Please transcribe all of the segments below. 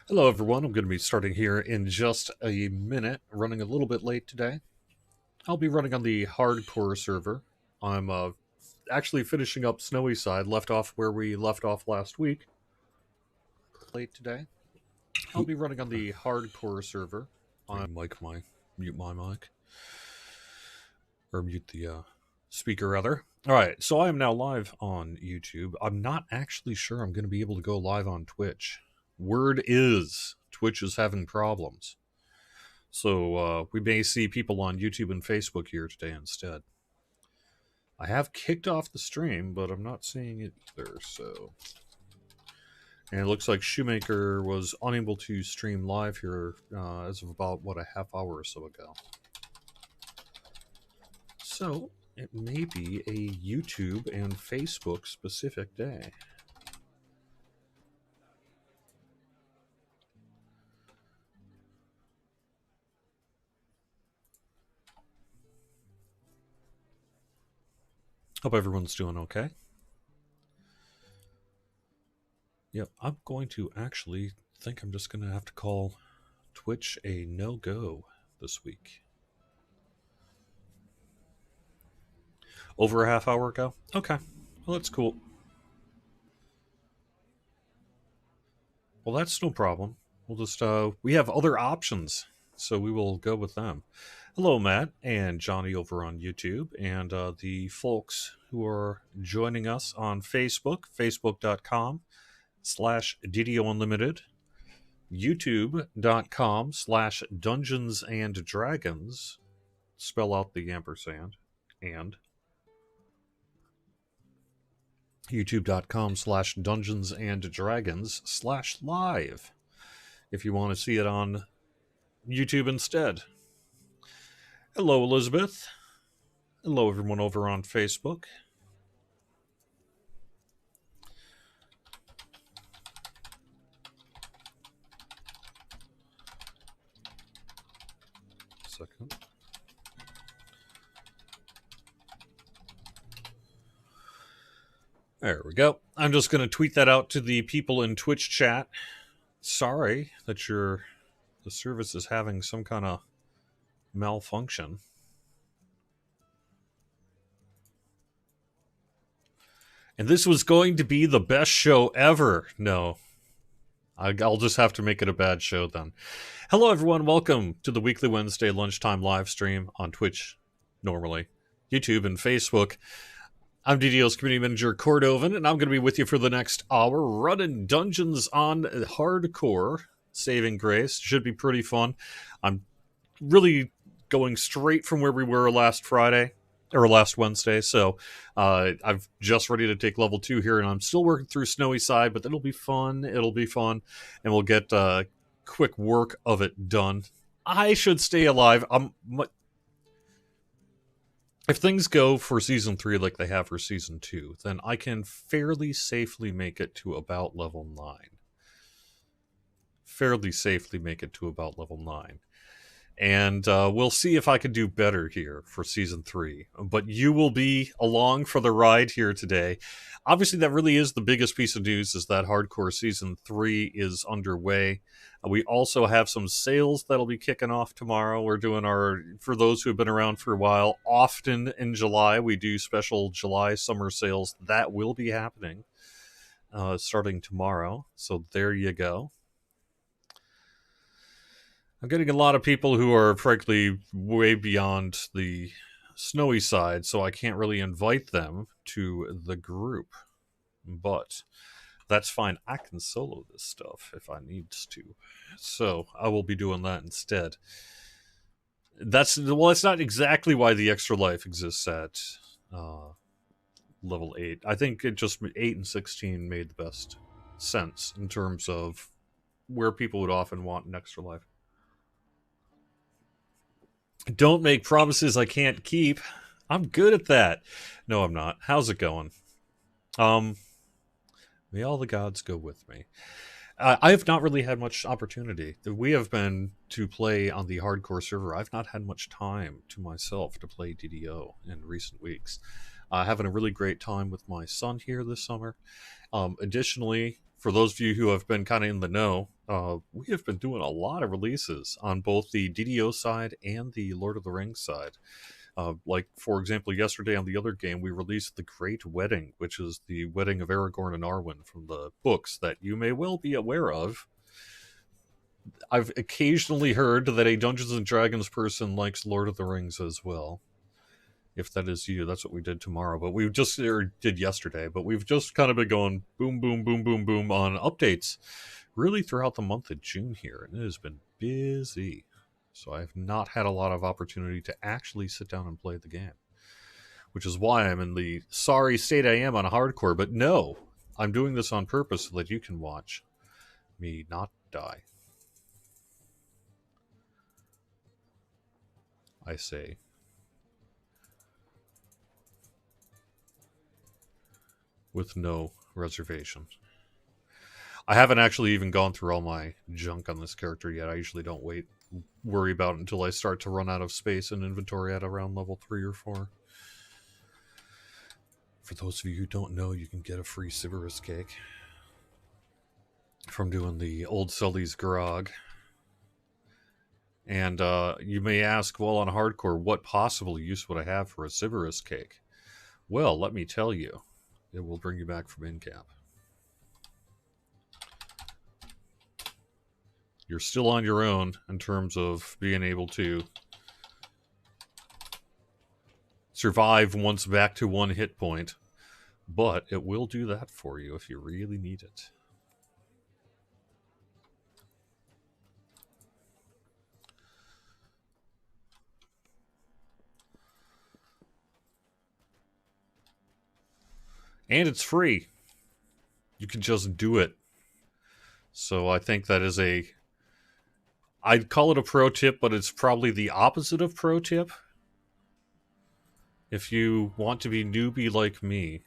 Hello everyone, I'm going to be starting here in just a minute, running a little bit late today. I'll be running on the hardcore server. I'm actually finishing up Snowy Side, left off where we left off last week. Late today. I'll be running on the hardcore server. Mute my mic. Or mute the speaker rather. Alright, so I am now live on YouTube. I'm not actually sure I'm going to be able to go live on Twitch. Word is Twitch is having problems. So we may see people on YouTube and Facebook here today instead. I have kicked off the stream, but I'm not seeing it either, so... And it looks like Shoemaker was unable to stream live here as of about, a half hour or so ago. So, it may be a YouTube and Facebook specific day. Hope everyone's doing okay. Yep, I'm going to actually think I'm just going to have to call Twitch a no-go this week. Over a half hour ago? Okay, well that's cool. Well, that's no problem. We'll just, we have other options, so we will go with them. Hello, Matt and Johnny over on YouTube, and the folks who are joining us on Facebook, facebook.com/DDO Unlimited, youtube.com/Dungeons and Dragons, spell out the ampersand, and youtube.com/Dungeons and Dragons/live if you want to see it on YouTube instead. Hello, Elizabeth. Hello, everyone over on Facebook. Second. There we go. I'm just going to tweet that out to the people in Twitch chat. Sorry that the service is having some kind of malfunction. And this was going to be the best show ever. No. I'll just have to make it a bad show then. Hello everyone, welcome to the weekly Wednesday lunchtime live stream on Twitch, normally, YouTube and Facebook. I'm DDO's Community Manager Cordovan, and I'm going to be with you for the next hour, running dungeons on hardcore. Saving Grace. Should be pretty fun. I'm really going straight from where we were last Friday, or last Wednesday, so I'm just ready to take level 2 here, and I'm still working through Snowy Side, but it'll be fun, and we'll get quick work of it done. I should stay alive. If things go for Season 3 like they have for Season 2, then I can fairly safely make it to about level 9. And we'll see if I can do better here for Season 3. But you will be along for the ride here today. Obviously, that really is the biggest piece of news, is that Hardcore Season 3 is underway. We also have some sales that'll be kicking off tomorrow. We're doing for those who have been around for a while, often in July, we do special July summer sales. That will be happening starting tomorrow. So there you go. I'm getting a lot of people who are, frankly, way beyond the Snowy Side, so I can't really invite them to the group. But that's fine. I can solo this stuff if I need to. So I will be doing that instead. That's not exactly why the extra life exists at level 8. I think it just 8 and 16 made the best sense in terms of where people would often want an extra life. Don't make promises I can't keep. I'm good at that. No, I'm not. How's it going? May all the gods go with me. I have not really had much opportunity. We have been to play on the hardcore server. I've not had much time to myself to play DDO in recent weeks. Having a really great time with my son here this summer. Additionally, for those of you who have been kind of in the know, we have been doing a lot of releases on both the DDO side and the Lord of the Rings side. Like, for example, yesterday on the other game, we released The Great Wedding, which is the wedding of Aragorn and Arwen from the books that you may well be aware of. I've occasionally heard that a Dungeons & Dragons person likes Lord of the Rings as well. If that is you, that's what we did tomorrow. But we just did yesterday. But we've just kind of been going boom, boom, boom, boom, boom on updates really throughout the month of June here. And it has been busy. So I've not had a lot of opportunity to actually sit down and play the game. Which is why I'm in the sorry state I am on hardcore. But no, I'm doing this on purpose so that you can watch me not die. I say. With no reservations. I haven't actually even gone through all my junk on this character yet. I usually don't worry about it until I start to run out of space and inventory at around level 3 or 4. For those of you who don't know, you can get a free Sybaris cake from doing the Old Sully's Grog. And you may ask, well, on hardcore, what possible use would I have for a Sybaris cake? Well, let me tell you, it will bring you back from in-cap. You're still on your own in terms of being able to survive once back to 1 hit point, but it will do that for you if you really need it. And it's free. You can just do it. So I think that is I'd call it a pro tip, but it's probably the opposite of pro tip. If you want to be newbie like me,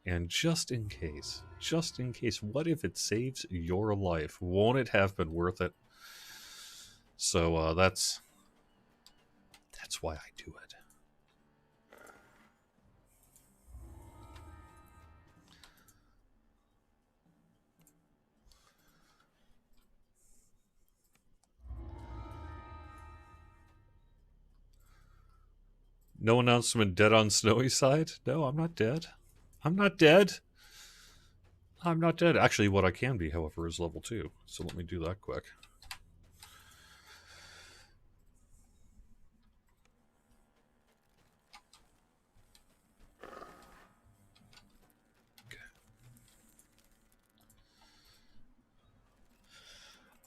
and just in case, what if it saves your life? Won't it have been worth it? So that's why I do it. No announcement dead on Snowy side? No, I'm not dead. I'm not dead. I'm not dead. Actually, what I can be, however, is level 2. So let me do that quick. Okay.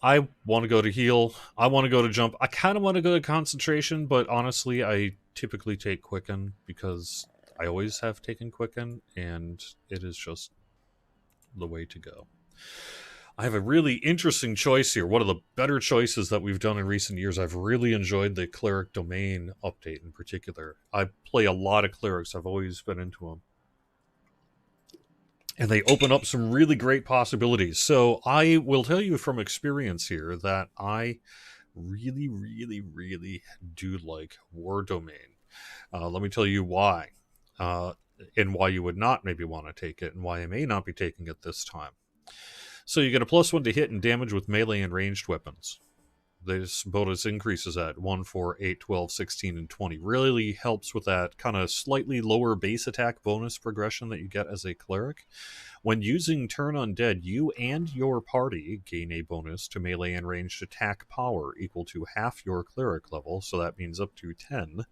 I want to go to heal. I want to go to jump. I kind of want to go to concentration, but honestly, I typically take Quicken because I always have taken Quicken, and it is just the way to go. I have a really interesting choice here. One of the better choices that we've done in recent years. I've really enjoyed the Cleric domain update in particular. I play a lot of Clerics. I've always been into them. And they open up some really great possibilities. So I will tell you from experience here that I really, really, really do like War Domain. Let me tell you why. And why you would not maybe want to take it, and why I may not be taking it this time. So you get a +1 to hit and damage with melee and ranged weapons. This bonus increases at 1, 4, 8, 12, 16, and 20. Really helps with that kind of slightly lower base attack bonus progression that you get as a cleric. When using Turn Undead, you and your party gain a bonus to melee and ranged attack power equal to half your cleric level, so that means up to 10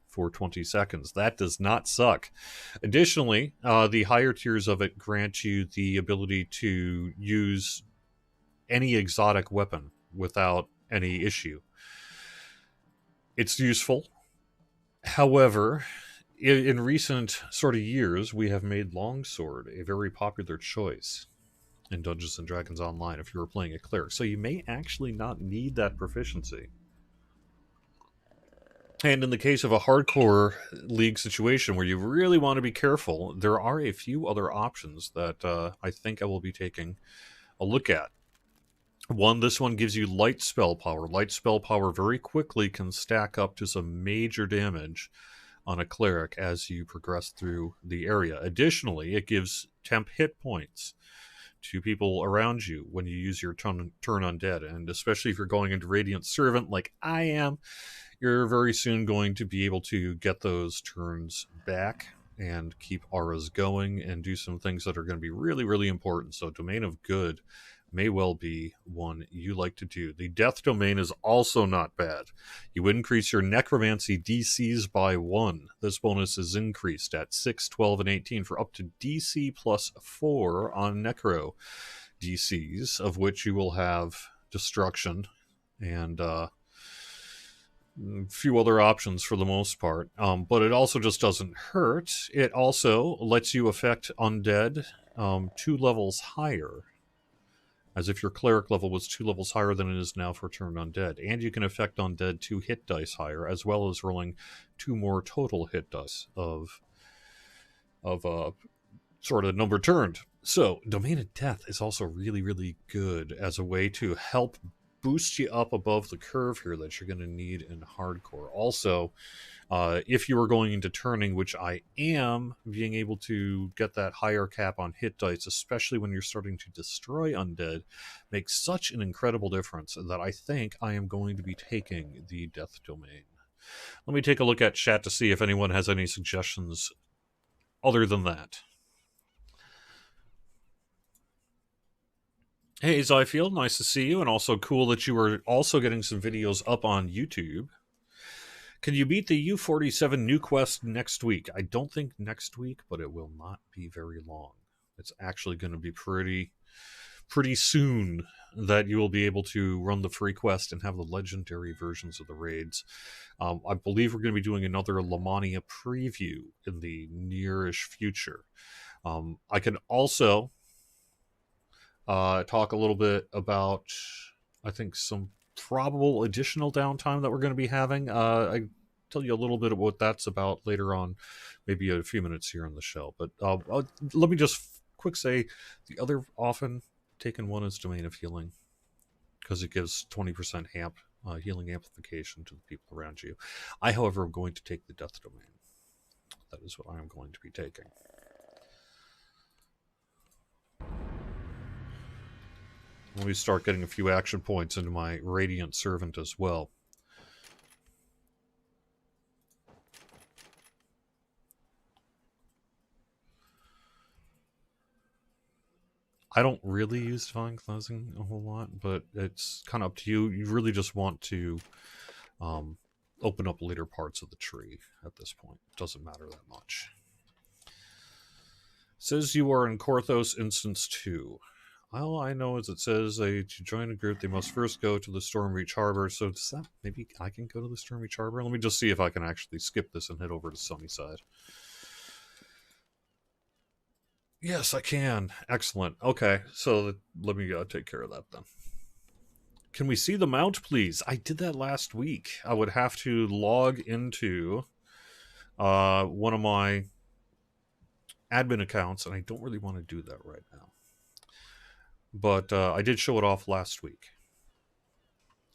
for 20 seconds. That does not suck. Additionally, the higher tiers of it grant you the ability to use any exotic weapon without any issue. It's useful. However, in recent sort of years, we have made Longsword a very popular choice in Dungeons & Dragons Online if you were playing a cleric. So you may actually not need that proficiency. And in the case of a hardcore league situation where you really want to be careful, there are a few other options that I think I will be taking a look at. This one gives you light spell power. Light spell power very quickly can stack up to some major damage on a cleric as you progress through the area. Additionally, it gives temp hit points to people around you when you use your turn undead. And especially if you're going into Radiant Servant like I am, you're very soon going to be able to get those turns back and keep auras going and do some things that are going to be really, really important. So Domain of Good may well be one you like to do. The Death Domain is also not bad. You increase your Necromancy DCs by 1. This bonus is increased at 6, 12, and 18 for up to DC plus 4 on Necro DCs, of which you will have Destruction and a few other options for the most part. But it also just doesn't hurt. It also lets you affect undead 2 levels higher, as if your cleric level was 2 levels higher than it is now for turned undead. And you can affect undead 2 hit dice higher, as well as rolling 2 more total hit dice of sort of number turned. So Domain of Death is also really, really good as a way to help boost you up above the curve here that you're going to need in hardcore. Also, if you are going into turning, which I am, being able to get that higher cap on hit dice, especially when you're starting to destroy undead, makes such an incredible difference that I think I am going to be taking the Death Domain. Let me take a look at chat to see if anyone has any suggestions other than that. Hey, Zyfield, nice to see you, and also cool that you were also getting some videos up on YouTube. Can you beat the U47 new quest next week? I don't think next week, but it will not be very long. It's actually going to be pretty soon that you will be able to run the free quest and have the legendary versions of the raids. I believe we're going to be doing another Lamania preview in the nearish future. I can also talk a little bit about, I think, some probable additional downtime that we're going to be having. I tell you a little bit of what that's about later on, maybe a few minutes here on the show. But let me just quick say the other often taken one is Domain of Healing, because it gives 20% healing amplification to the people around you. I, however, am going to take the Death Domain. That is what I am going to be taking. Let me start getting a few action points into my Radiant Servant as well. I don't really use Divine Cleansing a whole lot, but it's kind of up to you. You really just want to open up later parts of the tree at this point. It doesn't matter that much. It says you are in Korthos Instance 2. All I know is it says to join a group, they must first go to the Stormreach Harbor. So does that, maybe I can go to the Stormreach Harbor? Let me just see if I can actually skip this and head over to Sunnyside. Yes, I can. Excellent. Okay, so let me take care of that then. Can we see the mount, please? I did that last week. I would have to log into one of my admin accounts, and I don't really want to do that right now. But I did show it off last week.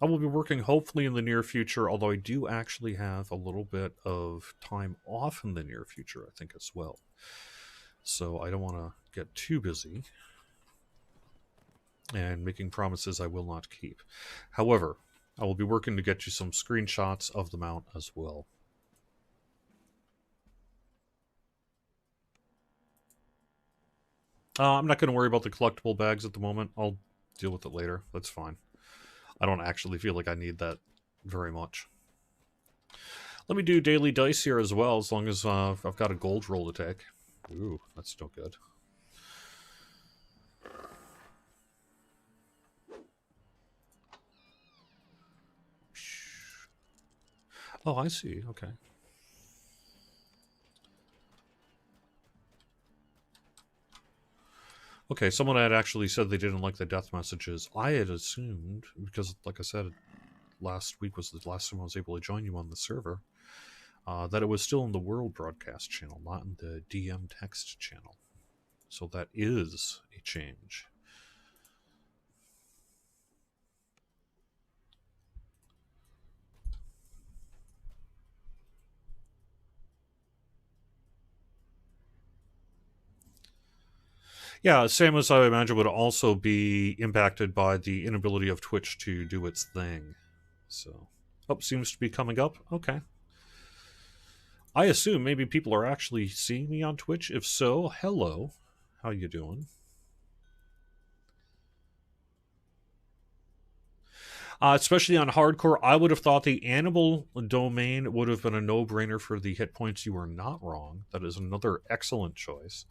I will be working hopefully in the near future, although I do actually have a little bit of time off in the near future, I think, as well. So I don't want to get too busy and making promises I will not keep. However, I will be working to get you some screenshots of the mount as well. I'm not going to worry about the collectible bags at the moment. I'll deal with it later. That's fine. I don't actually feel like I need that very much. Let me do daily dice here as well, as long as I've got a gold roll to take. Ooh, that's still good. Oh, I see. Okay. Okay, someone had actually said they didn't like the death messages. I had assumed, because, like I said, last week was the last time I was able to join you on the server, that it was still in the World Broadcast channel, not in the DM text channel. So that is a change. Yeah, Samus, I imagine, would also be impacted by the inability of Twitch to do its thing. So, oh, seems to be coming up. Okay. I assume maybe people are actually seeing me on Twitch. If so, hello. How you doing? Especially on hardcore, I would have thought the animal domain would have been a no-brainer for the hit points. You are not wrong. That is another excellent choice.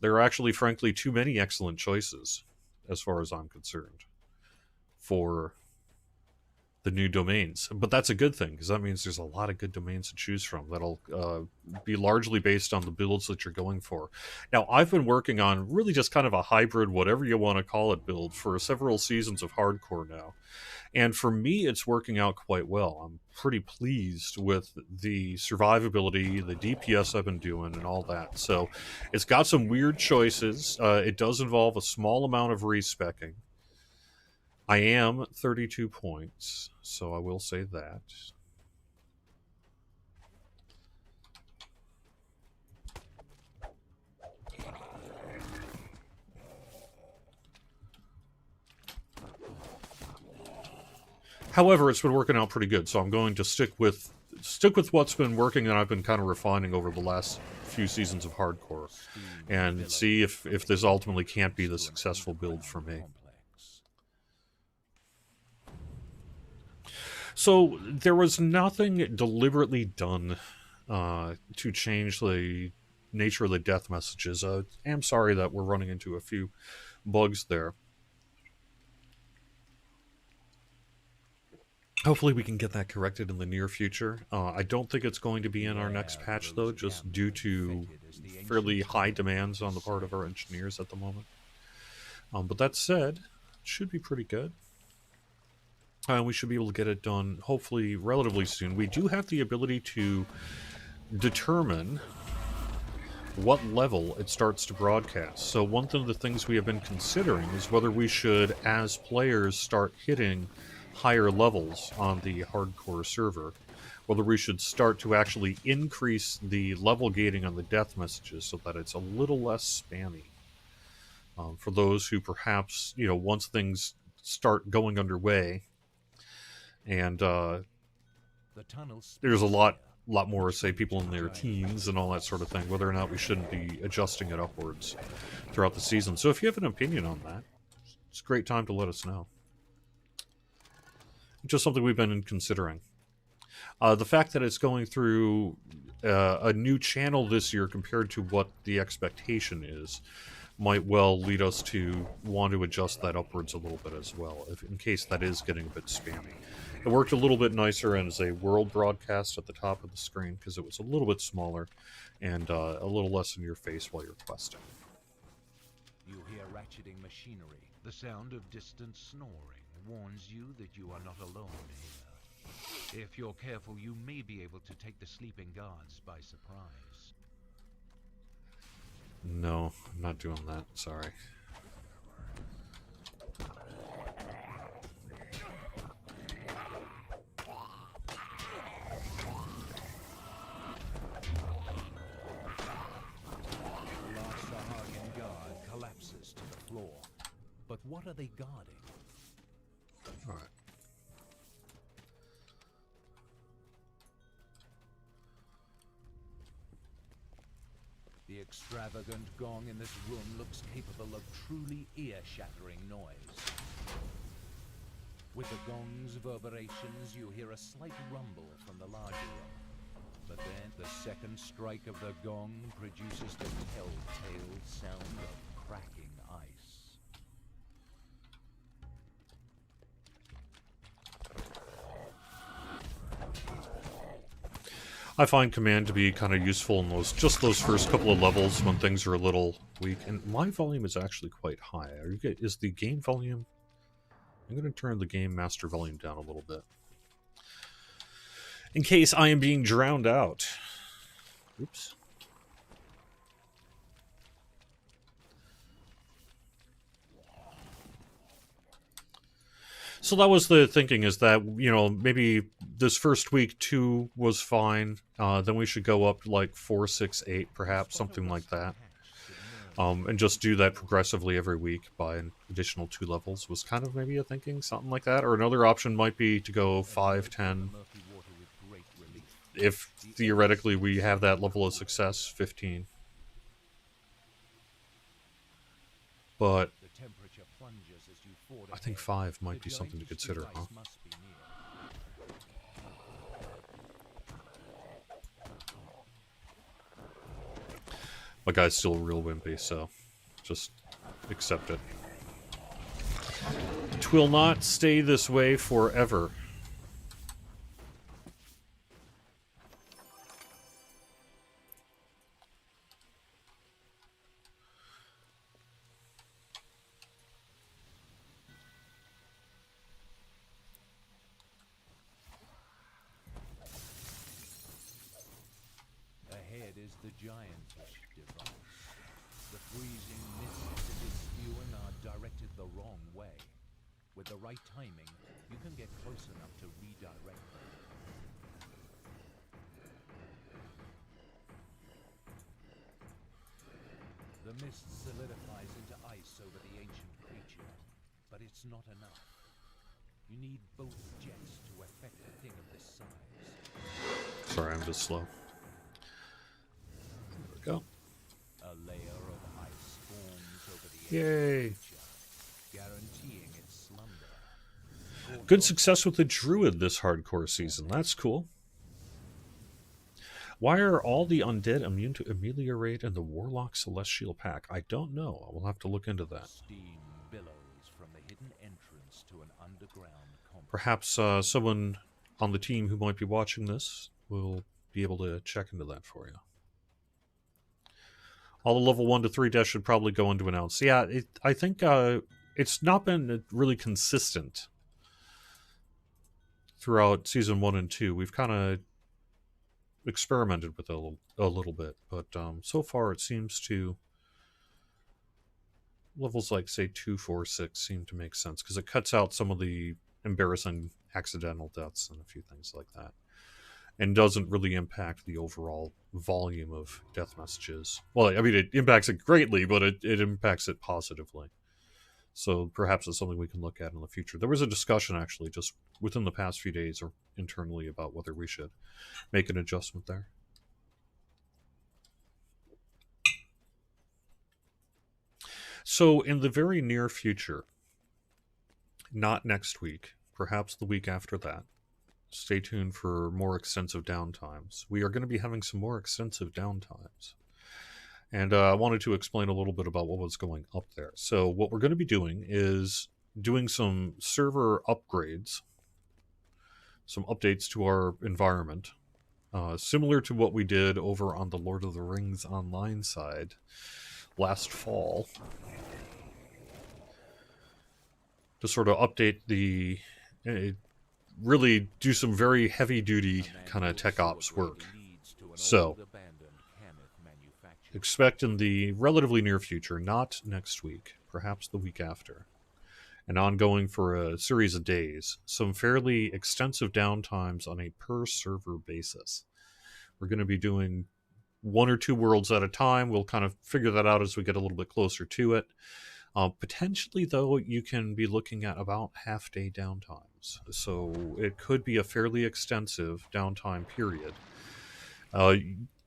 There are actually, frankly, too many excellent choices, as far as I'm concerned, for the new domains. But that's a good thing, because that means there's a lot of good domains to choose from that'll be largely based on the builds that you're going for. Now, I've been working on really just kind of a hybrid, whatever you want to call it, build for several seasons of hardcore now. And for me, it's working out quite well. I'm pretty pleased with the survivability, the DPS I've been doing, and all that. So it's got some weird choices. It does involve a small amount of respecking. I am 32 points, so I will say that. However, it's been working out pretty good, so I'm going to stick with what's been working and I've been kind of refining over the last few seasons of hardcore, and see if this ultimately can't be the successful build for me. So there was nothing deliberately done to change the nature of the death messages. I'm sorry that we're running into a few bugs there. Hopefully we can get that corrected in the near future. I don't think it's going to be in our next patch, though, just due to fairly high demands on the part of our engineers at the moment. But that said, it should be pretty good. We should be able to get it done, hopefully, relatively soon. We do have the ability to determine what level it starts to broadcast. So one of the things we have been considering is whether we should, as players, start hitting higher levels on the hardcore server, whether we should start to actually increase the level gating on the death messages so that it's a little less spammy. For those who perhaps, once things start going underway, and there's a lot more, say, people in their teens and all that sort of thing, whether or not we shouldn't be adjusting it upwards throughout the season. So if you have an opinion on that, it's a great time to let us know. Just something we've been considering. The fact that it's going through a new channel this year compared to what the expectation is might well lead us to want to adjust that upwards a little bit as well, in case that is getting a bit spammy. It worked a little bit nicer as a world broadcast at the top of the screen because it was a little bit smaller and a little less in your face while you're questing. You hear ratcheting machinery. The sound of distant snoring warns you that you are not alone here. If you're careful, you may be able to take the sleeping guards by surprise. No, I'm not doing that. Sorry. But what are they guarding? All right. The extravagant gong in this room looks capable of truly ear-shattering noise. With the gong's reverberations, you hear a slight rumble from the larger room. But then the second strike of the gong produces the telltale sound of cracking ice. I find command to be kind of useful in those first couple of levels when things are a little weak. And my volume is actually quite high. Is the game volume? I'm going to turn the game master volume down a little bit, in case I am being drowned out. Oops. So that was the thinking, is that, maybe this first week 2 was fine. Then we should go up to like 4, 6, 8, perhaps, something like that. And just do that progressively every week by an additional 2 levels was kind of maybe a thinking, something like that. Or another option might be to go 5, 10. If theoretically we have that level of success, 15. But I think 5 might be something to consider, huh? My guy's still real wimpy, so just accept it. It will not stay this way forever. Ahead is the giantish device. The freezing mists it is spewing are directed the wrong way. With the right timing, you can get close enough to redirect them. The mist solidifies into ice over the ancient creature, but it's not enough. You need both jets to affect a thing of this size. Sorry, I'm just slow. There we go. A layer of ice forms over the Yay! creature, guaranteeing its slumber. Good success with the druid this hardcore season. That's cool. Why are all the undead immune to ameliorate in the Warlock Celestial pack? I don't know. I will have to look into that. Steam billows from the hidden entrance to an underground complex. Perhaps someone on the team who might be watching this will be able to check into that for you. All the level 1 to 3 deaths should probably go into an ounce. Yeah, I think it's not been really consistent throughout Season 1 and 2. We've kind of experimented with it a little bit, but so far it seems to... Levels like, say, 2, 4, 6 seem to make sense, because it cuts out some of the embarrassing accidental deaths and a few things like that. And doesn't really impact the overall volume of death messages. Well, I mean, it impacts it greatly, but it impacts it positively. So perhaps it's something we can look at in the future. There was a discussion, actually, just within the past few days or internally about whether we should make an adjustment there. So in the very near future, not next week, perhaps the week after that, stay tuned for more extensive downtimes. We are going to be having some more extensive downtimes. And I wanted to explain a little bit about what was going up there. So what we're going to be doing is doing some server upgrades, some updates to our environment, similar to what we did over on the Lord of the Rings Online side last fall, to sort of update the... really do some very heavy-duty kind of tech ops work. So, expect in the relatively near future, not next week, perhaps the week after, and ongoing for a series of days, some fairly extensive downtimes on a per-server basis. We're going to be doing 1 or 2 worlds at a time. We'll kind of figure that out as we get a little bit closer to it. Potentially, though, you can be looking at about half-day downtimes. So it could be a fairly extensive downtime period.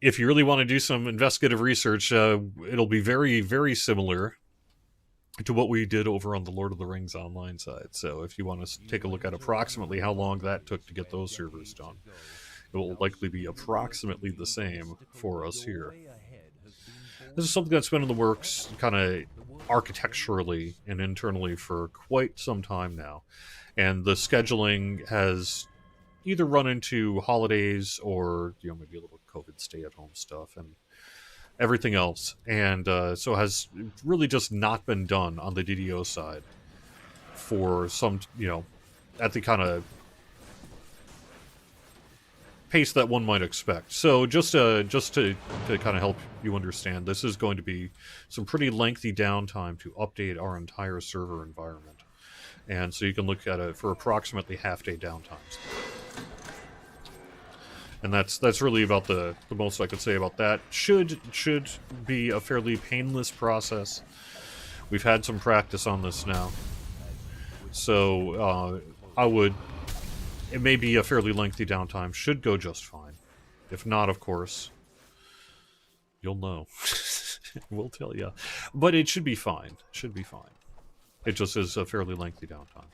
If you really want to do some investigative research, it'll be very, very similar to what we did over on the Lord of the Rings Online side. So if you want to take a look at approximately how long that took to get those servers done, it will likely be approximately the same for us here. This is something that's been in the works kind of architecturally and internally for quite some time now. And the scheduling has either run into holidays or, maybe a little COVID stay-at-home stuff and everything else. And so has really just not been done on the DDO side for some, at the kind of pace that one might expect. So just to kind of help you understand, this is going to be some pretty lengthy downtime to update our entire server environment. And so you can look at it for approximately half-day downtimes. And that's really about the most I could say about that. Should be a fairly painless process. We've had some practice on this now, so it may be a fairly lengthy downtime. Should go just fine. If not, of course, you'll know. We'll tell you. But it should be fine. Should be fine. It just is a fairly lengthy downtime.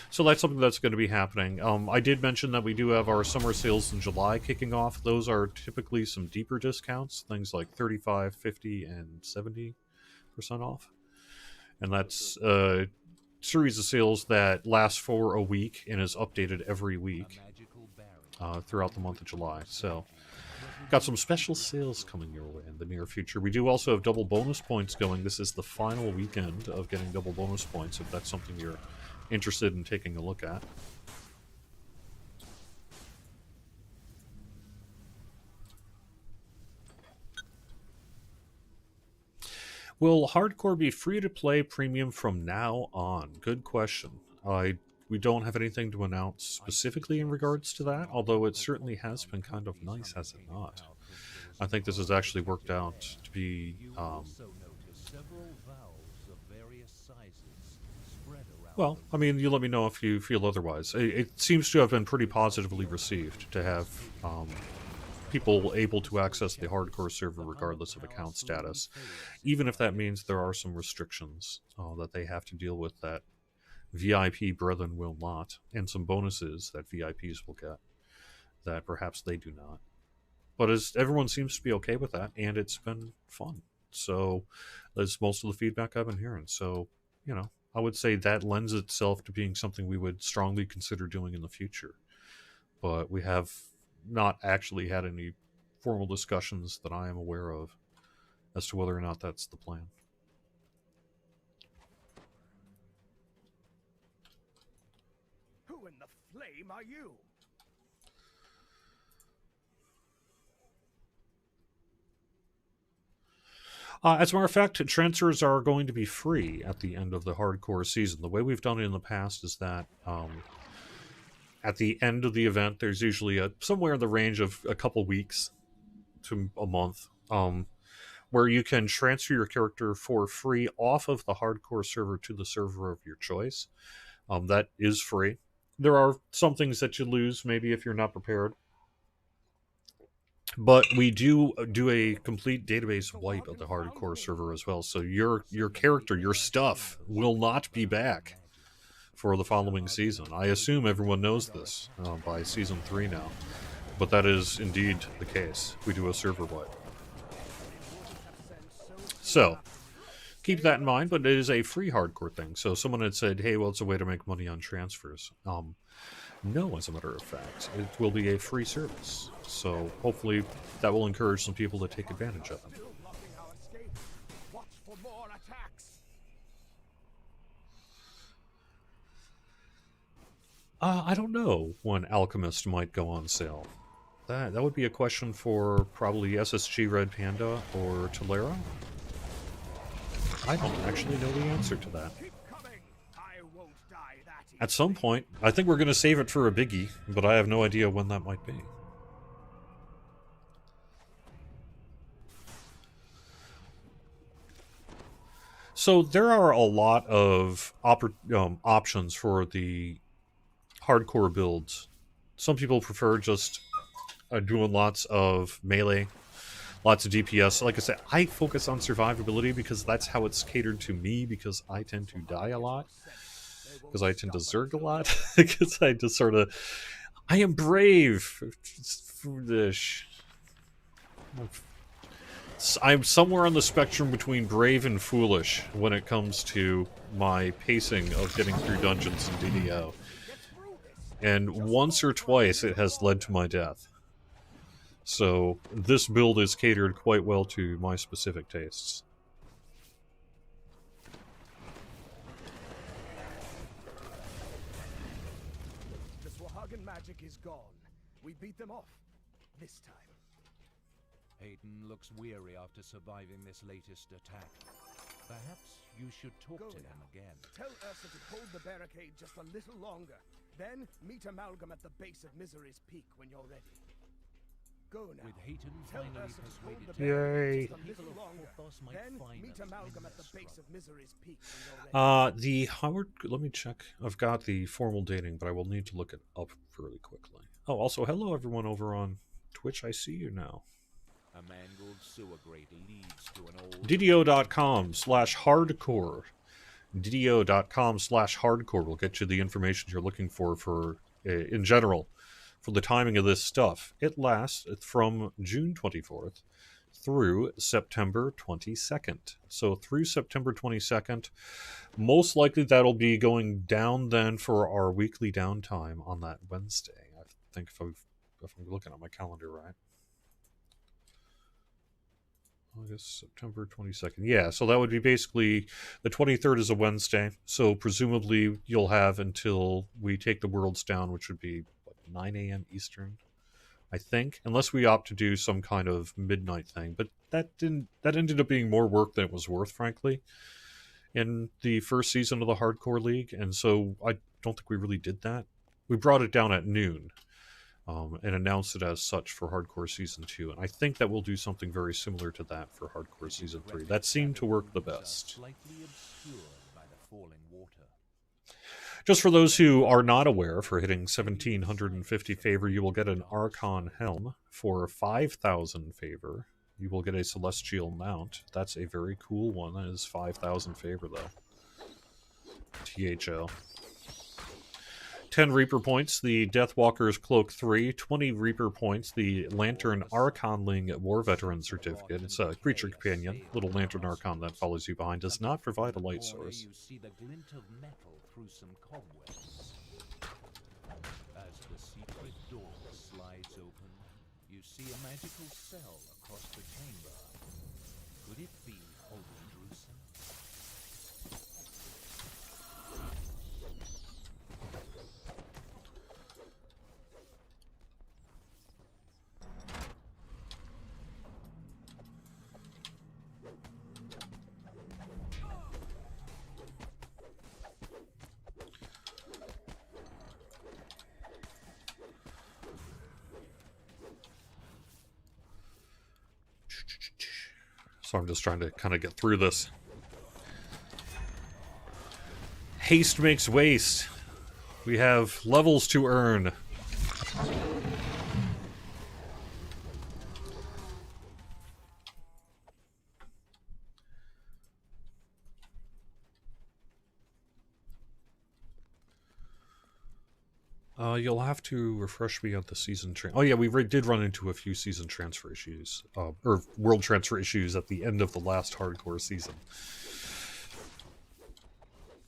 So that's something that's going to be happening. I did mention that we do have our summer sales in July kicking off. Those are typically some deeper discounts, things like 35, 50, and 70% off. And that's a series of sales that lasts for a week and is updated every week throughout the month of July. So got some special sales coming your way in the near future. We do also have double bonus points going. This is the final weekend of getting double bonus points, if that's something you're interested in taking a look at. Will hardcore be free to play premium from now on? Good question. We don't have anything to announce specifically in regards to that, although it certainly has been kind of nice, has it not? I think this has actually worked out to be well, I mean, you let me know if you feel otherwise. It seems to have been pretty positively received to have people able to access the hardcore server regardless of account status, even if that means there are some restrictions that they have to deal with that VIP brethren will not, and some bonuses that VIPs will get that perhaps they do not. But as everyone seems to be okay with that, and it's been fun. So that's most of the feedback I've been hearing. So, you know, I would say that lends itself to being something we would strongly consider doing in the future. But we have not actually had any formal discussions that I am aware of as to whether or not that's the plan. Who in the flame are you? As a matter of fact, transfers are going to be free at the end of the hardcore season. The way we've done it in the past is that at the end of the event, there's usually somewhere in the range of a couple weeks to a month where you can transfer your character for free off of the hardcore server to the server of your choice. That is free. There are some things that you lose, maybe if you're not prepared. But we do a complete database wipe of the hardcore server as well. So your character, your stuff, will not be back for the following season. I assume everyone knows this by season 3 now. But that is indeed the case. We do a server wipe. So, keep that in mind, but it is a free hardcore thing. So someone had said, hey, well, it's a way to make money on transfers. No, as a matter of fact. It will be a free service. So hopefully that will encourage some people to take advantage of it. I don't know when Alchemist might go on sale. That would be a question for probably SSG Red Panda or Tolera. I don't actually know the answer to that. At some point, I think we're going to save it for a biggie, but I have no idea when that might be. So there are a lot of options for the hardcore builds. Some people prefer just doing lots of melee, lots of DPS. Like I said, I focus on survivability because that's how it's catered to me, because I tend to die a lot. Because I tend to zerg a lot. Because I just sort of... I am brave! It's foolish. I'm somewhere on the spectrum between brave and foolish when it comes to my pacing of getting through dungeons in DDO. And once or twice it has led to my death. So this build is catered quite well to my specific tastes. The Swahagan magic is gone. We beat them off. This time. Hayden looks weary after surviving this latest attack. Perhaps you should talk to him again. Tell Ursa to hold the barricade just a little longer. Then meet Amalgam at the base of Misery's Peak when you're ready. Go now. With Hayton Tell finally Ursa to hold persuaded the to Yay. just a little longer. Then meet Amalgam at the base of Misery's Peak when you're ready. The Howard, let me check. I've got the formal dating, but I will need to look it up really quickly. Oh, also, hello everyone over on Twitch. I see you now. A mangled sewer grate leads to an old DDO.com/hardcore. DDO.com/hardcore will get you the information you're looking for in general, for the timing of this stuff. It lasts from June 24th through September 22nd. So through September 22nd, most likely that'll be going down then for our weekly downtime on that Wednesday. I think if I'm looking at my calendar right. August, September 22nd. Yeah, so that would be basically the 23rd is a Wednesday. So presumably you'll have until we take the worlds down, which would be 9 a.m. Eastern, I think, unless we opt to do some kind of midnight thing. But that ended up being more work than it was worth, frankly, in the first season of the Hardcore League, and so I don't think we really did that. We brought it down at noon. And announced it as such for Hardcore Season 2. And I think that we'll do something very similar to that for Hardcore Season 3. That seemed to work the best. Just for those who are not aware, for hitting 1750 favor, you will get an Archon Helm. For 5000 favor, you will get a Celestial Mount. That's a very cool one. That is 5000 favor, though. THL. 10 Reaper points, the Deathwalker's Cloak 3, 20 Reaper points, the Lantern Archonling War Veteran Certificate. It's a creature companion, little Lantern Archon that follows you behind, does not provide a light source. You see the glint of metal through some cobwebs. As the secret door slides open, you see a magical cell across the chamber. Could it be Holy Drusen? So I'm just trying to kind of get through this. Haste makes waste. We have levels to earn. You'll have to refresh me on the season oh yeah, we did run into a few season transfer issues, or world transfer issues at the end of the last Hardcore season.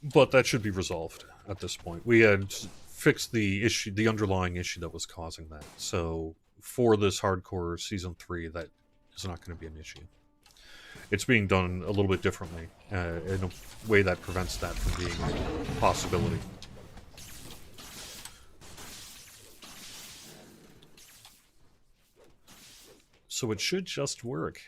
But that should be resolved at this point. We had fixed the issue, the underlying issue that was causing that. So for this Hardcore Season 3, that is not going to be an issue. It's being done a little bit differently, in a way that prevents that from being a possibility. So it should just work.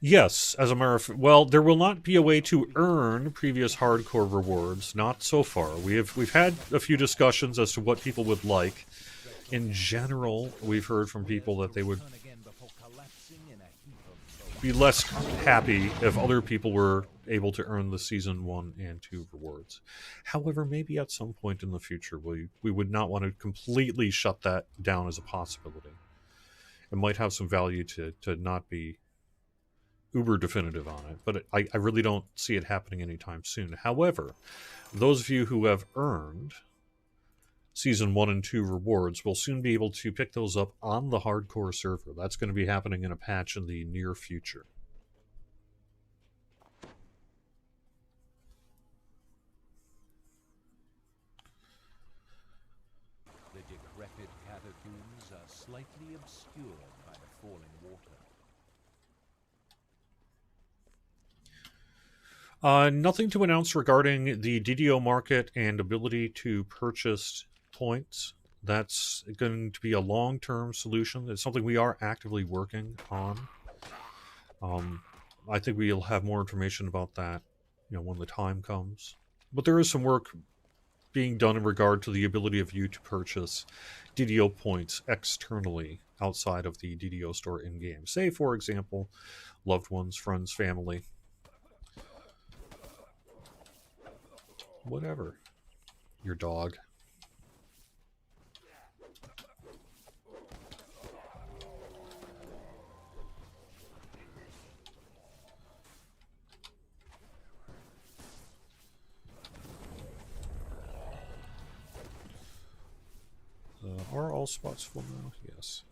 Yes, as a matter of... Well, there will not be a way to earn previous Hardcore rewards. Not so far. We've had a few discussions as to what people would like. In general, we've heard from people that they would be less happy if other people were able to earn the Season 1 and 2 rewards. However, maybe at some point in the future, we would not want to completely shut that down as a possibility. It might have some value to not be uber definitive on it, but I really don't see it happening anytime soon. However, those of you who have earned Season 1 and 2 rewards will soon be able to pick those up on the Hardcore server. That's going to be happening in a patch in the near future. The decrepit catacombs are slightly obscured by the falling water. Nothing to announce regarding the DDO market and ability to purchase points. That's going to be a long-term solution. It's something we are actively working on. I think we'll have more information about that, when the time comes. But there is some work being done in regard to the ability of you to purchase DDO points externally outside of the DDO store in-game. Say, for example, loved ones, friends, family, whatever. Your dog. Are all spots full now? Yes.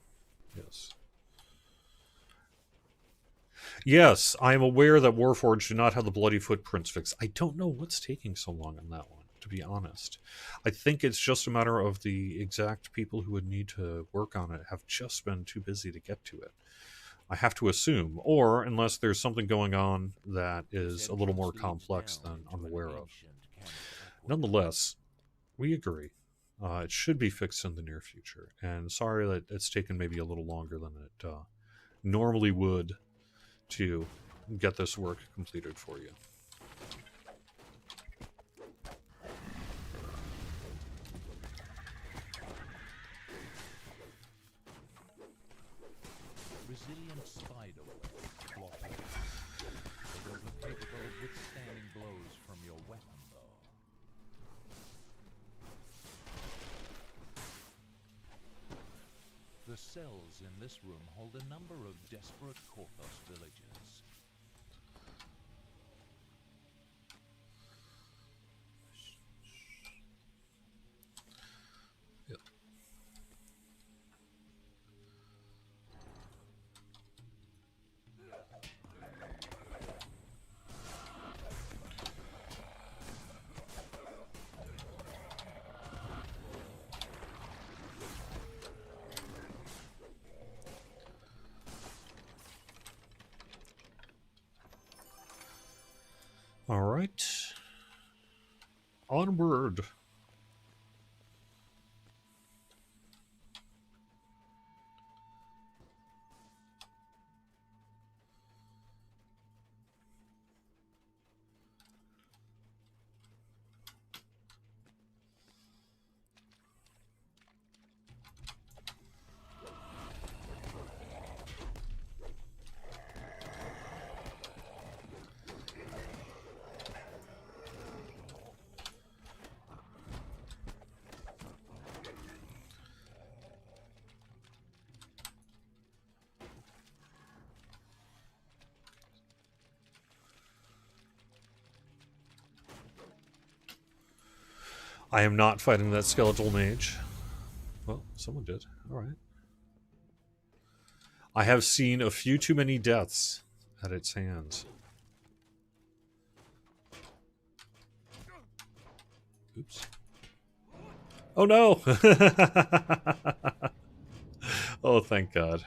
Yes. Yes, I am aware that Warforged do not have the bloody footprints fixed. I don't know what's taking so long on that one, to be honest. I think it's just a matter of the exact people who would need to work on it have just been too busy to get to it. I have to assume, or unless there's something going on that is a little more complex than I'm aware of. Nonetheless, we agree. It should be fixed in the near future, and sorry that it's taken maybe a little longer than it normally would to get this work completed for you. Resilient spider webs block you. They don't look capable of withstanding blows from your weapon, though. The cells in this room hold a number of desperate Korthos villagers. Yep. All right. Onward. I am not fighting that skeletal mage. Well, someone did. All right. I have seen a few too many deaths at its hands. Oops. Oh no! Oh, thank God.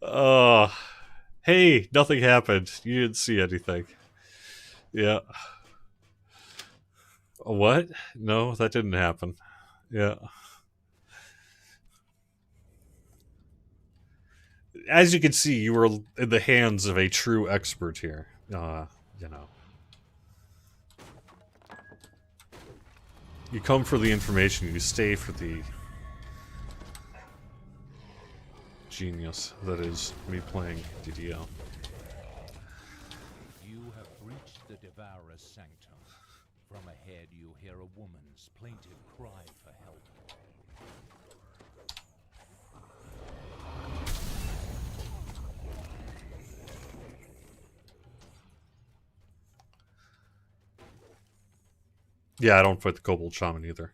Oh, hey, nothing happened. You didn't see anything. Yeah. What? No, that didn't happen. Yeah. As you can see, you were in the hands of a true expert here. You know. You come for the information, you stay for the genius that is me playing DDO. You have reached the Devourer's sanctum. From ahead you hear a woman's plaintive cry for help. Yeah, I don't fight the Kobold Shaman either.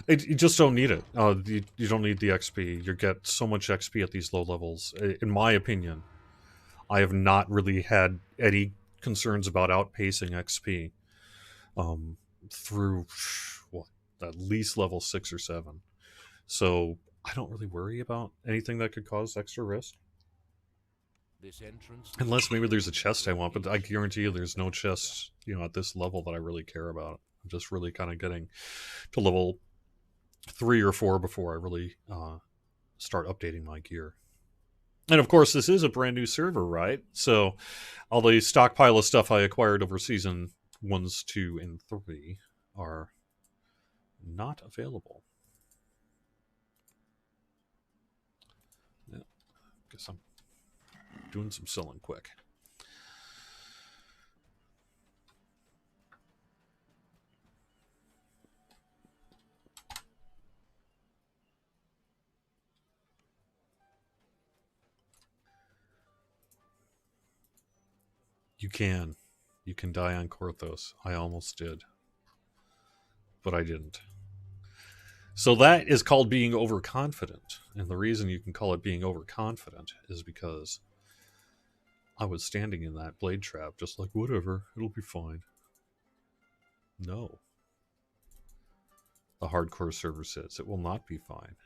You just don't need it. You don't need the XP. You get so much XP at these low levels. In my opinion, I have not really had any concerns about outpacing XP through what, at least level 6 or 7. So I don't really worry about anything that could cause extra risk. Unless maybe there's a chest I want, but I guarantee you there's no chest, at this level that I really care about. I'm just really kind of getting to level 3 or 4 before I really start updating my gear. And of course, this is a brand new server, right? So all the stockpile of stuff I acquired over season 1s, 2, and 3 are not available. Yeah, guess I'm doing some selling quick. You can. You can die on Korthos. I almost did. But I didn't. So that is called being overconfident. And the reason you can call it being overconfident is because I was standing in that blade trap just like, whatever, it'll be fine. No. The hardcore server says it will not be fine.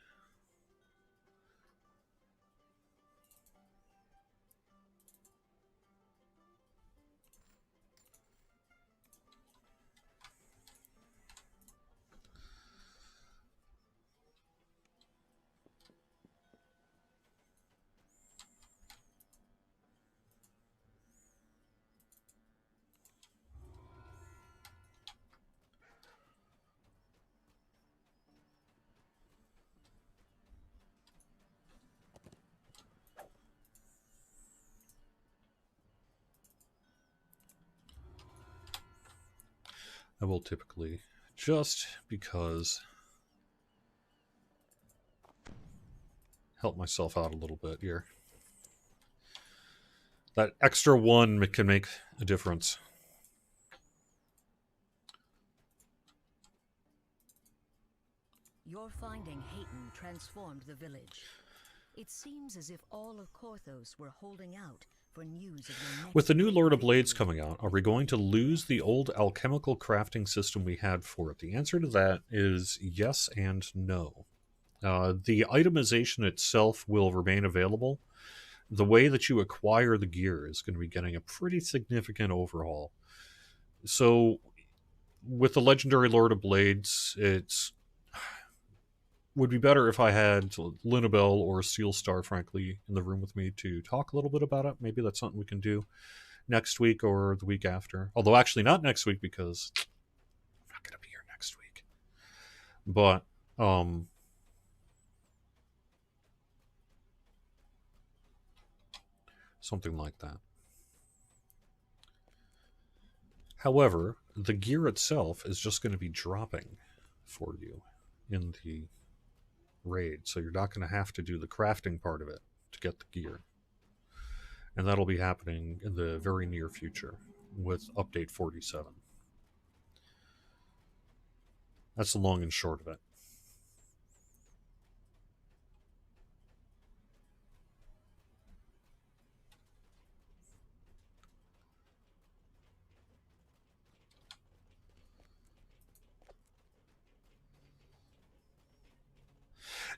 I will typically, just because, help myself out a little bit here. That extra 1 can make a difference. Your finding Hayton transformed the village. It seems as if all of Korthos were holding out for news of your next. With the new Lord of Blades coming out, are we going to lose the old alchemical crafting system we had for it? The answer to that is yes and no. The itemization itself will remain available. The way that you acquire the gear is going to be getting a pretty significant overhaul. So, with the legendary Lord of Blades, it's would be better if I had Linabelle or Steel Star, frankly, in the room with me to talk a little bit about it. Maybe that's something we can do next week or the week after. Although, actually, not next week because I'm not going to be here next week. But, something like that. However, the gear itself is just going to be dropping for you in the raid, so you're not going to have to do the crafting part of it to get the gear. And that'll be happening in the very near future with update 47. That's the long and short of it.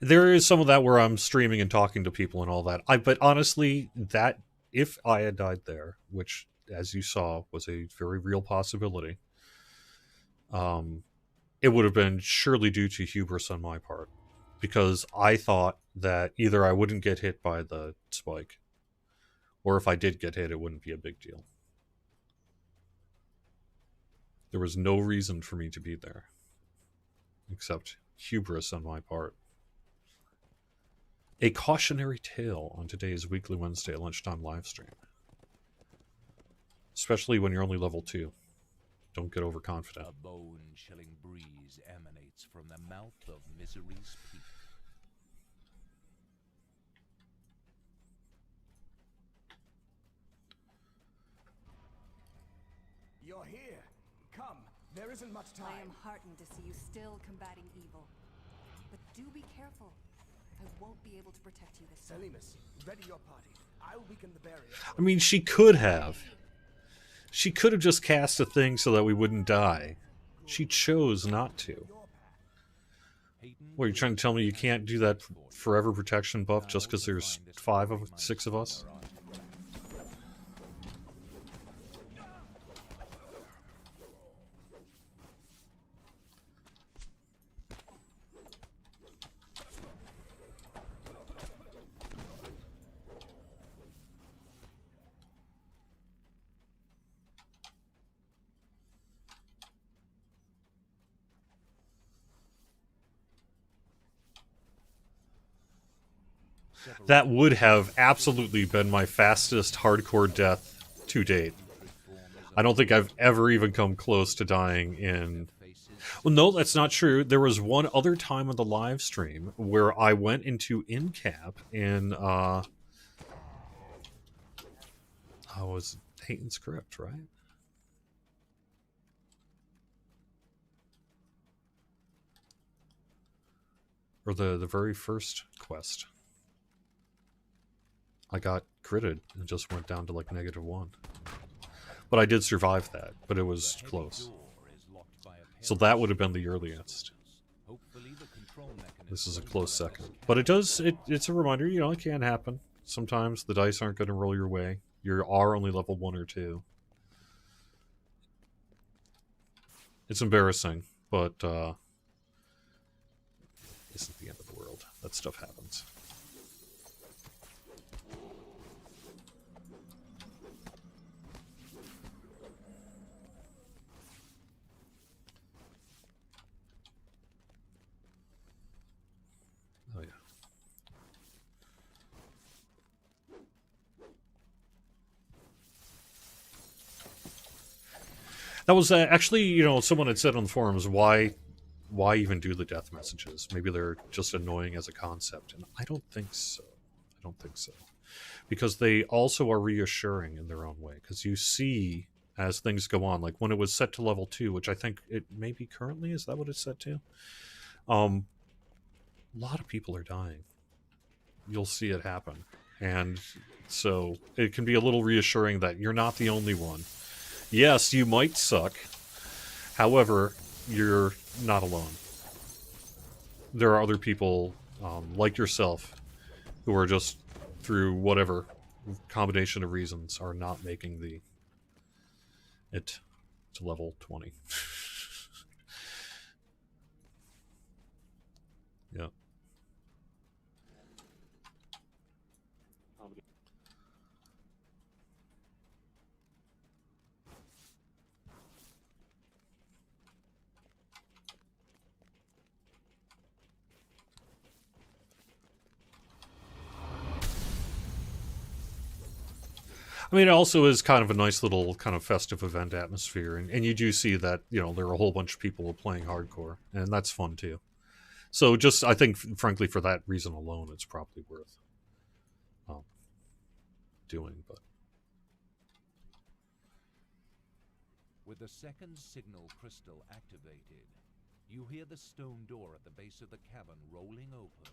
There is some of that where I'm streaming and talking to people and all that. But honestly, that if I had died there, which, as you saw, was a very real possibility, it would have been surely due to hubris on my part, because I thought that either I wouldn't get hit by the spike, or if I did get hit, it wouldn't be a big deal. There was no reason for me to be there, except hubris on my part. A cautionary tale on today's weekly Wednesday lunchtime live stream. Especially when you're only level 2. Don't get overconfident. A bone-chilling breeze emanates from the mouth of Misery's Peak. You're here. Come. There isn't much time. I am heartened to see you still combating evil. But do be careful. I won't be able to protect you this time. Selimus, ready your party. I'll weaken the barrier. I mean, she could have. She could have just cast a thing so that we wouldn't die. She chose not to. What, are you trying to tell me you can't do that forever protection buff just because there's 6 of us? That would have absolutely been my fastest hardcore death to date. I don't think I've ever even come close to dying in... Well, no, that's not true. There was one other time on the live stream where I went into in-cap in, I was Hayton's Crypt, right? Or the very first quest. I got critted and just went down to like -1. But I did survive that, but it was close. So that would have been the earliest. This is a close second. But it's a reminder, you know, it can happen. Sometimes the dice aren't going to roll your way. You are only level 1 or 2. It's embarrassing, but isn't the end of the world. That stuff happens. Oh, yeah. That was actually, you know, someone had said on the forums, why even do the death messages? Maybe they're just annoying as a concept. And I don't think so. I don't think so. Because they also are reassuring in their own way. Because you see, as things go on, like when it was set to level 2, which I think it maybe currently, is that what it's set to? A lot of people are dying. You'll see it happen. And so it can be a little reassuring that you're not the only one. Yes, you might suck. However, you're not alone. There are other people like yourself who are just, through whatever combination of reasons, are not making it to level 20. Yeah. I mean, it also is kind of a nice little kind of festive event atmosphere, and you do see that, you know, there are a whole bunch of people playing hardcore, and that's fun too. So just, I think, frankly, for that reason alone, it's probably worth doing. But with the second signal crystal activated, you hear the stone door at the base of the cavern rolling open.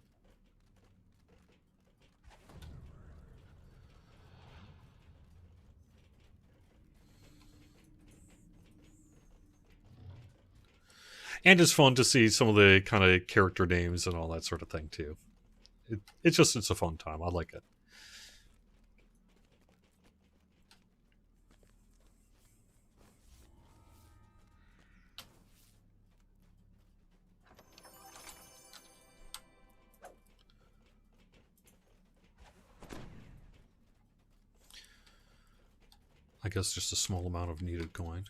and it's fun to see some of the kind of character names and all that sort of thing too. It's a fun time. I like it. I guess just a small amount of needed coin.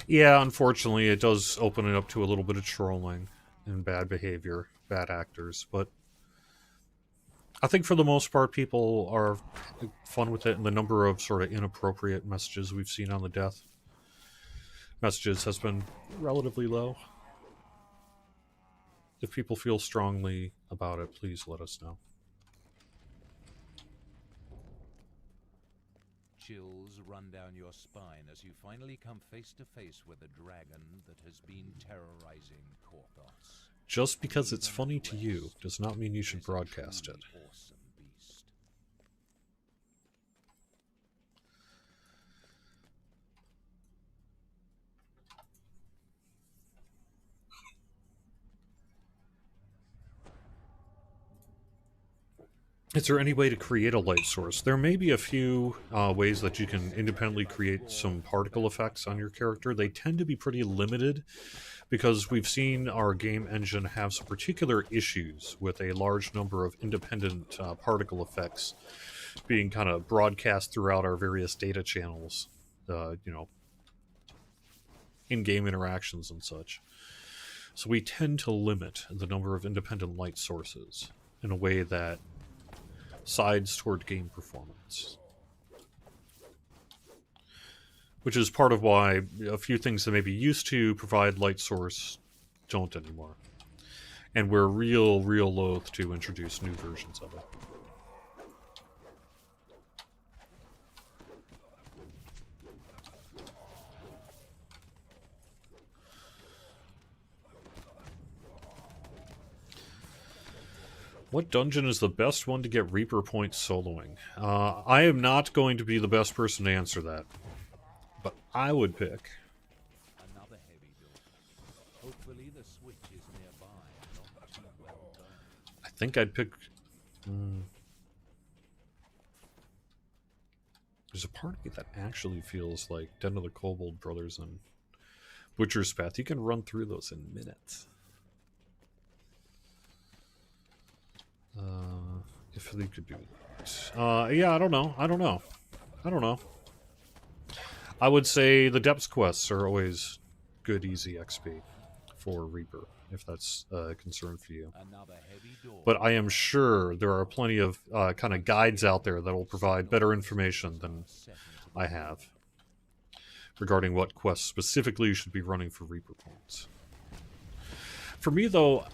Yeah, unfortunately, it does open it up to a little bit of trolling and bad behavior, bad actors, but I think for the most part, people are fun with it, and the number of sort of inappropriate messages we've seen on the death messages has been relatively low. If people feel strongly about it, please let us know. Chills run down your spine as you finally come face to face with a dragon that has been terrorizing Korthos. Just because it's funny to you does not mean you should broadcast it. Awesome beast. is there any way to create a light source? There may be a few ways that you can independently create some particle effects on your character. They tend to be pretty limited because we've seen our game engine have some particular issues with a large number of independent particle effects being kind of broadcast throughout our various data channels, in-game interactions and such. So we tend to limit the number of independent light sources in a way that sides toward game performance. Which is part of why a few things that maybe used to provide light source don't anymore. And we're real loath to introduce new versions of it. What dungeon is the best one to get Reaper points soloing? I am not going to be the best person to answer that. But I would pick... Another heavy door. Hopefully the switch is nearby. Not too well done. I think I'd pick... There's a part of me that actually feels like Den of the Kobold Brothers and Butcher's Path. You can run through those in minutes. If they could do it. Yeah, I don't know. I would say the Depths quests are always good, easy XP for Reaper, if that's a concern for you. But I am sure there are plenty of kind of guides out there that will provide better information than I have regarding what quests specifically you should be running for Reaper points. For me, though,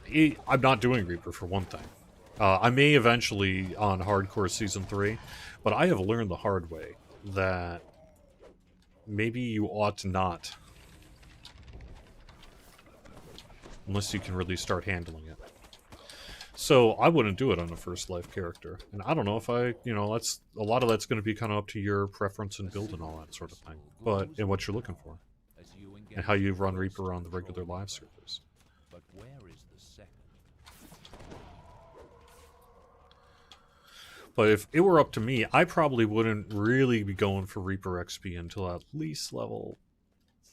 I'm not doing Reaper for one thing. I may eventually on Hardcore Season 3, but I have learned the hard way that maybe you ought not. Unless you can really start handling it. So I wouldn't do it on a first life character. And I don't know if that's a lot of that's going to be kind of up to your preference and build and all that sort of thing. But and what you're looking for. And how you run Reaper on the regular live servers. But where is the second? But if it were up to me, I probably wouldn't really be going for Reaper XP until at least level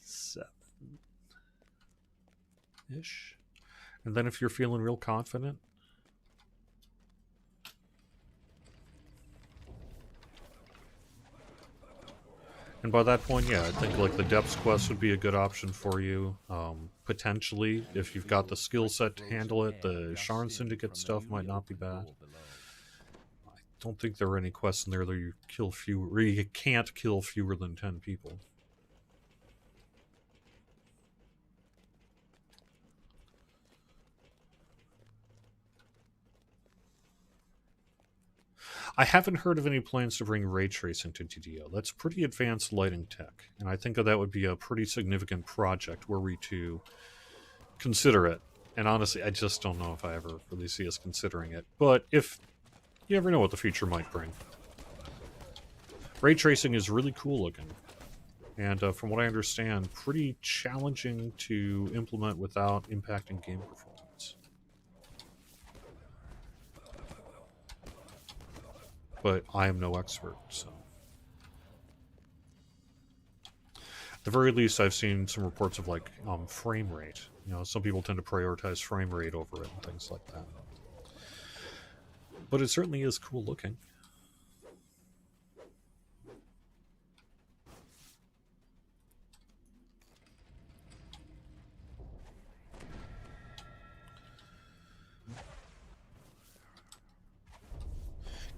7-ish. And then if you're feeling real confident, and by that point, yeah, I think like the Depths quest would be a good option for you. Potentially, if you've got the skill set to handle it, the Sharn Syndicate stuff might not be bad. I don't think there are any quests in there that you can't kill fewer than 10 people. I haven't heard of any plans to bring ray tracing to DDO. That's pretty advanced lighting tech, and I think that would be a pretty significant project were we to consider it. And honestly, I just don't know if I ever really see us considering it. But if you never know what the future might bring. Ray tracing is really cool looking, and from what I understand, pretty challenging to implement without impacting game performance. But I am no expert, so. At the very least, I've seen some reports of, like, frame rate. You know, some people tend to prioritize frame rate over it and things like that. But it certainly is cool looking.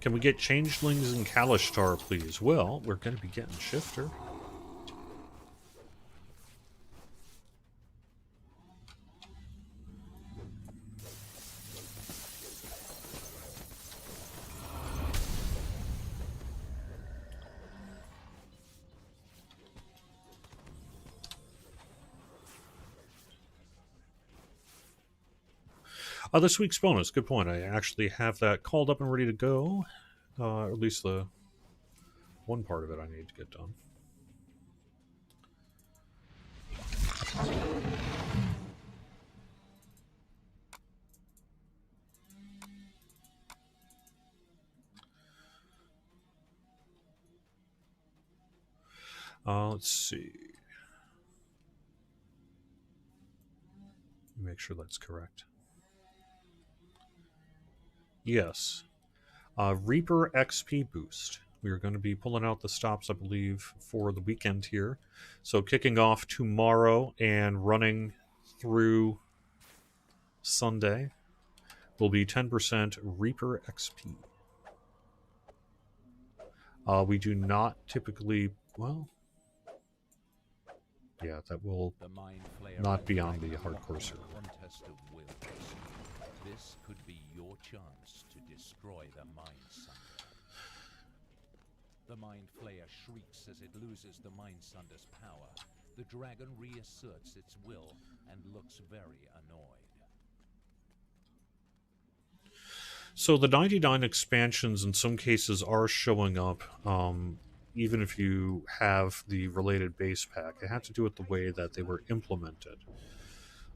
Can we get changelings in Kalishtar, please? Well, we're going to be getting Shifter. This week's bonus, good point. I actually have that called up and ready to go. Or at least the one part of it I need to get done. Let's see. Make sure that's correct. Yes. Reaper XP boost. We are going to be pulling out the stops, I believe, for the weekend here. So kicking off tomorrow and running through Sunday will be 10% Reaper XP. We do not typically... Well... Yeah, that will not be on the hardcore server. Contest of wills. This could be your chance to destroy the Mind Sunder. The Mind Flayer shrieks as it loses the Mind Sunder's power. The dragon reasserts its will and looks very annoyed. So the 99 expansions in some cases are showing up, even if you have the related base pack. It had to do with the way that they were implemented.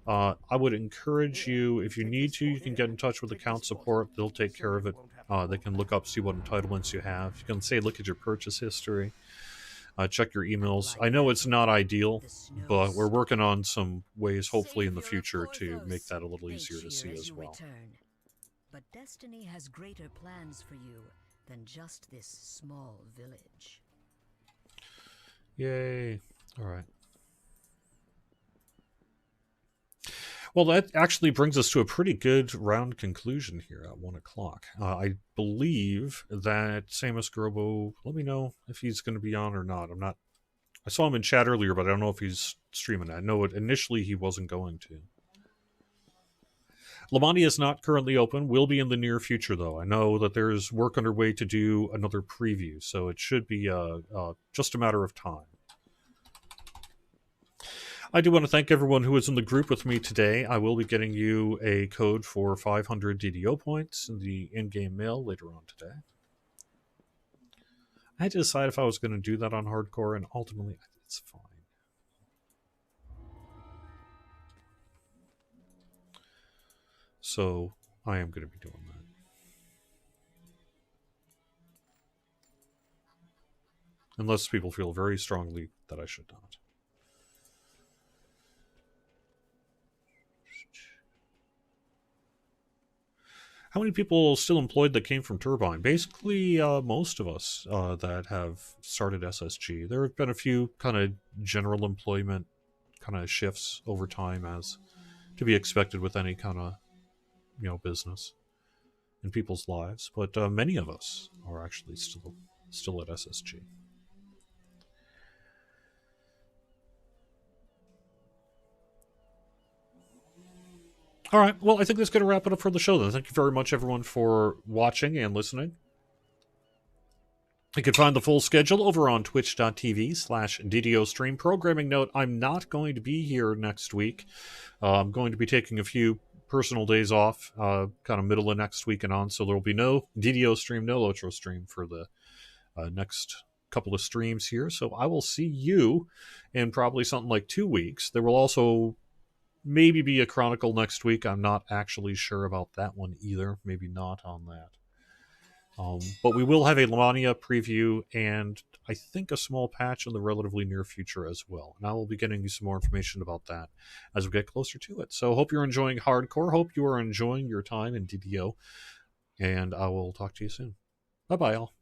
I would encourage you, if you need to, you can get in touch with account support. They'll take care of it. They can look up, see what entitlements you have. You can say, look at your purchase history. Check your emails. I know it's not ideal, but we're working on some ways, hopefully in the future, to make that a little easier to see as well. But destiny has greater plans for you than just this small village. Yay. All right. Well, that actually brings us to a pretty good round conclusion here at 1 o'clock. I believe that Samus Grobo, let me know if he's going to be on or not. I saw him in chat earlier, but I don't know if he's streaming. I know initially he wasn't going to. Lamania is not currently open. Will be in the near future, though. I know that there's work underway to do another preview, so it should be just a matter of time. I do want to thank everyone who was in the group with me today. I will be getting you a code for 500 DDO points in the in-game mail later on today. I had to decide if I was going to do that on hardcore, and ultimately, it's fine. So, I am going to be doing that. Unless people feel very strongly that I should not. How many people still employed that came from Turbine? Basically, most of us that have started SSG. There have been a few kind of general employment kind of shifts over time, as to be expected with any kind of, business in people's lives. But many of us are actually still at SSG. All right, well, I think that's going to wrap it up for the show, then. Thank you very much, everyone, for watching and listening. You can find the full schedule over on twitch.tv/DDO stream. Programming note, I'm not going to be here next week. I'm going to be taking a few personal days off, kind of middle of next week and on, so there will be no DDO stream, no Lotro stream for the next couple of streams here. So I will see you in probably something like 2 weeks. There will also maybe be a Chronicle next week. I'm not actually sure about that one either. Maybe not on that. But we will have a Lamania preview and I think a small patch in the relatively near future as well. And I will be getting you some more information about that as we get closer to it. So hope you're enjoying hardcore. Hope you are enjoying your time in DDO. And I will talk to you soon. Bye-bye, all.